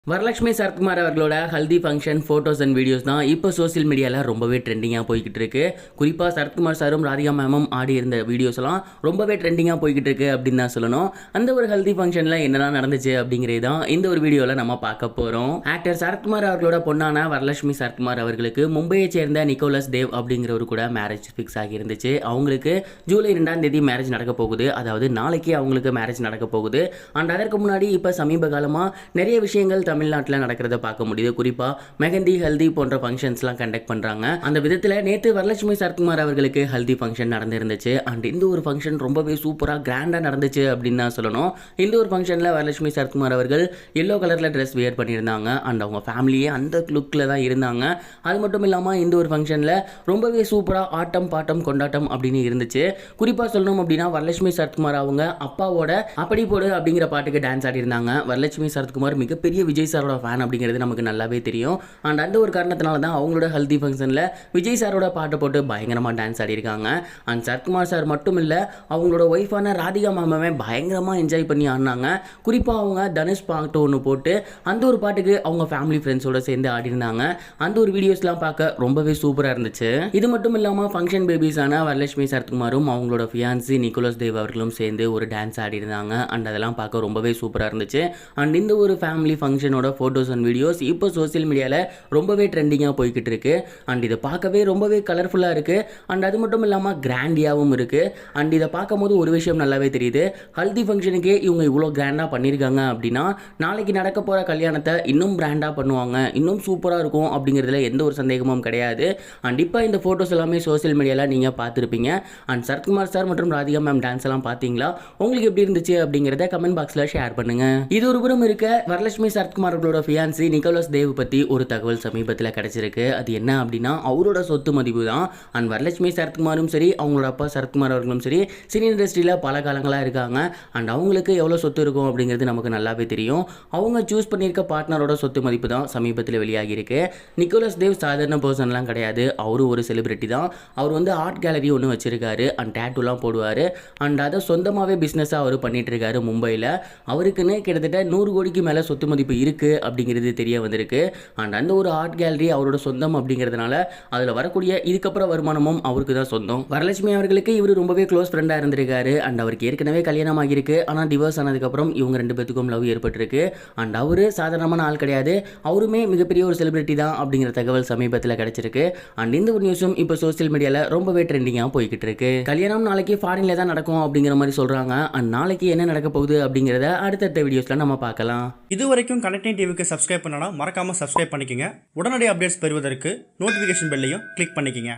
வரலட்சுமி சரத்குமார் அவர்களோட haldi function photos and videos தான் இப்போ சோசியல் மீடியாவில் ரொம்பவே ட்ரெண்டிங்காக போய்கிட்டு இருக்கு. குறிப்பாக சரத்குமார் சாரும் ராதிகா மேமும் ஆடி இருந்த வீடியோஸ்லாம் ரொம்பவே ட்ரெண்டிங்காக போய்கிட்டு இருக்கு அப்படின்னு தான் சொல்லணும். அந்த ஒரு ஹல்தி ஃபங்க்ஷனில் என்னெல்லாம் நடந்துச்சு அப்படிங்கிறது தான் இந்த ஒரு வீடியோவில் நம்ம பார்க்க போகிறோம். ஆக்டர் சரத்குமார் அவர்களோட பொண்ணான வரலட்சுமி சரத்குமார் அவர்களுக்கு மும்பையை சேர்ந்த நிக்கோலஸ் தேவ் அப்படிங்கிறவர் கூட மேரேஜ் ஃபிக்ஸ் ஆகி இருந்துச்சு. அவங்களுக்கு ஜூலை 2ஆம் தேதி மேரேஜ் நடக்க போகுது. அதாவது நாளைக்கு அவங்களுக்கு மேரேஜ் நடக்க போகுது. அண்ட் அதற்கு முன்னாடி இப்போ சமீப காலமாக நிறைய விஷயங்கள் தமிழ்நாட்டில் நடக்கிறத பார்க்க முடியுது. குறிப்பாக மெஹந்தி, ஹல்தி போன்ற ஃபங்க்ஷன்ஸ்லாம் கண்டக்ட் பண்ணுறாங்க. அந்த விதத்தில் நேற்று வரலட்சுமி சரத்குமார் அவர்களுக்கு ஹல்தி ஃபங்க்ஷன் நடந்திருந்துச்சு. அண்ட் இந்த ஒரு ஃபங்க்ஷன் ரொம்பவே சூப்பராக கிராண்டாக நடந்துச்சு அப்படின்னு தான் சொல்லணும். இந்த ஒரு ஃபங்க்ஷனில் வரலட்சுமி சரத்குமார் அவர்கள் எல்லோ கலரில் ட்ரெஸ் வியர் பண்ணியிருந்தாங்க. அண்ட் அவங்க ஃபேமிலியே அந்த லுக்கில் தான் இருந்தாங்க. அது மட்டும் இல்லாமல் இந்த ஒரு ஃபங்க்ஷனில் ரொம்பவே சூப்பராக ஆட்டம் பாட்டம் கொண்டாட்டம் அப்படின்னு இருந்துச்சு. குறிப்பாக சொல்லணும் அப்படின்னா வரலட்சுமி சரத்குமார் அவங்க அப்பாவோட அப்படி போடு அப்படிங்கிற பாட்டுக்கு டான்ஸ் ஆடி இருந்தாங்க. வரலட்சுமி சரத்குமார் மிகப்பெரிய விஜய் சாரோட ஃபேன் அப்படிங்கிறது நமக்கு நல்லாவே தெரியும். அண்ட் அந்த ஒரு காரணத்தினால தான் அவங்களோட ஹல்தி ஃபங்க்ஷனில் விஜய் சாரோட பாட்டை போட்டு பயங்கரமாக டான்ஸ் ஆடி இருக்காங்க. அண்ட் சரத்குமார் சார் மட்டும் இல்லை, அவங்களோட ஒய்ஃபான ராதிகா மாமாவே பயங்கரமாக என்ஜாய் பண்ணி ஆடினாங்க. குறிப்பாக அவங்க தனுஷ் பாட்டு ஒன்று போட்டு அந்த ஒரு பாட்டுக்கு அவங்க ஃபேமிலி ஃப்ரெண்ட்ஸோட சேர்ந்து ஆடி இருந்தாங்க. அந்த ஒரு வீடியோஸ்லாம் பார்க்க ரொம்பவே சூப்பராக இருந்துச்சு. இது மட்டும் இல்லாமல் ஃபங்க்ஷன் பேபிஸான வரலட்சுமி சரத்குமாரும் அவங்களோட ஃபியான்சி நிக்கோலஸ் தேவ் அவர்களும் சேர்ந்து ஒரு டான்ஸ் ஆடி இருந்தாங்க. அண்ட் அதெல்லாம் பார்க்க ரொம்பவே சூப்பராக இருந்துச்சு. அண்ட் இந்த ஒரு ஃபேமிலி ஃபங்க்ஷனோட ஃபோட்டோஸ் அண்ட் வீடியோஸ் இப்போ சோசியல் மீடியாவில் ரொம்பவே ட்ரெண்டிங்காக போய்கிட்டு இருக்கு. அண்ட் இதை பார்க்கவே ரொம்பவே கலர்ஃபுல்லாக இருக்குது. அண்ட் அது மட்டும் இல்லாமல் கிராண்டியாகவும் இருக்குது. அண்ட் இதை பார்க்கும்போது ஒரு விஷயம் நல்லாவே தெரியுது. ஹல்தி ஃபங்க்ஷனுக்கே இவங்க இவ்வளோ கிராண்டாக பண்ணியிருக்காங்க அப்படின்னா நாளைக்கு நடக்க போகிற கல்யாணத்தை இன்னும் கிராண்டாக பண்ணுவாங்க, இன்னும் சூப்பராக இருக்கும் அப்படிங்கிறதுல எந்த ஒரு சந்தேகமும் கிடையாது. அண்ட் இப்போ இந்த ஃபோட்டோஸ் எல்லாமே சோசியல் மீடியாவில் நீங்கள் பார்த்துருப்பீங்க. அண்ட் சரத்குமார் சார் மற்றும் ராதிகா மேம் டான்ஸ் எல்லாம் பார்த்தீங்களா? உங்களுக்கு எப்படி இருந்துச்சு அப்படிங்கிறத கமெண்ட் பாக்ஸில் ஷேர் பண்ணுங்கள். இது ஒரு புறம் இருக்க, வரலட்சுமி சரத்குமார் அவர்களோட ஃபியான்சி நிக்கோலஸ் தேவ் பற்றி ஒரு தகவல் சமீபத்தில் கிடைச்சிருக்கு. அது என்ன அப்படின்னா அவரோட சொத்து மதிப்பு தான். அண்ட் வரலட்சுமி சரத்குமாரும் சரி, அவங்களோட அப்பா சரத்குமார் அவர்களும் சரி, சினி இண்டஸ்ட்ரியில் பல காலங்களாக இருக்காங்க. அண்ட் அவங்களுக்கு எவ்வளோ சொத்து இருக்கும் அப்படிங்கிறது நமக்கு நல்லாவே தெரியும். அவங்க சூஸ் பண்ணியிருக்க பார்ட்னரோட சொத்து மதிப்பு தான் சமீபத்தில் வெளியாகியிருக்கு. நிக்கோலஸ் தேவ் சாதாரண பர்சன்லாம் கிடையாது. அவரும் ஒரு செலிபிரிட்டி தான். அவர் வந்து ஆர்ட் கேலரி ஒன்று வச்சிருக்காரு. அண்ட் டேட்டூலாம் போடுவார். அண்ட் அதை சொந்தமாகவே பிஸ்னஸாக அவர் பண்ணிட்டு இருக்காரு மும்பையில். அவருக்குன்னு கிட்டத்தட்ட 100 கோடிக்கு மேலே சொத்து மதிப்பு இருக்குது அப்படிங்கிறது தெரிய வந்திருக்கு. அண்ட் அந்த ஒரு ஆர்ட் கேலரி அவரோட சொந்தம் அப்படிங்கிறதுனால அதில் வரக்கூடிய இதுக்கப்புறம் வருமானமும் அவருக்கு தான் சொந்தம். வரலட்சுமி அவர்களுக்கு இவர் ரொம்பவே க்ளோஸ் ஃப்ரெண்டாக இருந்திருக்காரு. அண்ட் அவருக்கு ஏற்கனவே கல்யாணம் ஆகியிருக்கு. ஆனால் டிவோர்ஸ் ஆனதுக்கப்புறம் இவங்க 2 பேத்துக்கும் லவ் ஏற்பட்டிருக்கு. அண்ட் அவரு சாதாரணமான ஆள் கிடையாது. அவருமே மிகப்பெரிய ஒரு செலிபிரிட்டி தான் அப்படிங்கிற தகவல் சமீபத்தில் கிடைச்சிருக்கு. அண்ட் இந்த ஒரு நியூஸும் இப்போ சோசியல் மீடியாவில் ரொம்பவே ட்ரெண்டிங்காக போய்கிட்டு இருக்கு. கல்யாணம் நாளைக்கு ஃபாரின்ல தான் நடக்கும் அப்படிங்கிற மாதிரி சொல்றாங்க. அண்ட் நாளைக்கு என்ன நடக்க போகுது அப்படிங்கிறத அடுத்தடுத்த வீடியோஸ்ல நம்ம பார்க்கலாம். இது வரைக்கும் கனெக்டிங் டிவிக்கு சப்ஸ்கிரைப் பண்ணனா மறக்காம சப்ஸ்கிரைப் பண்ணிக்கங்க. உடனடி அப்டேட்ஸ் பெறுவதற்கு நோட்டிஃபிகேஷன் பெல்லையும் கிளிக் பண்ணிக்கங்க.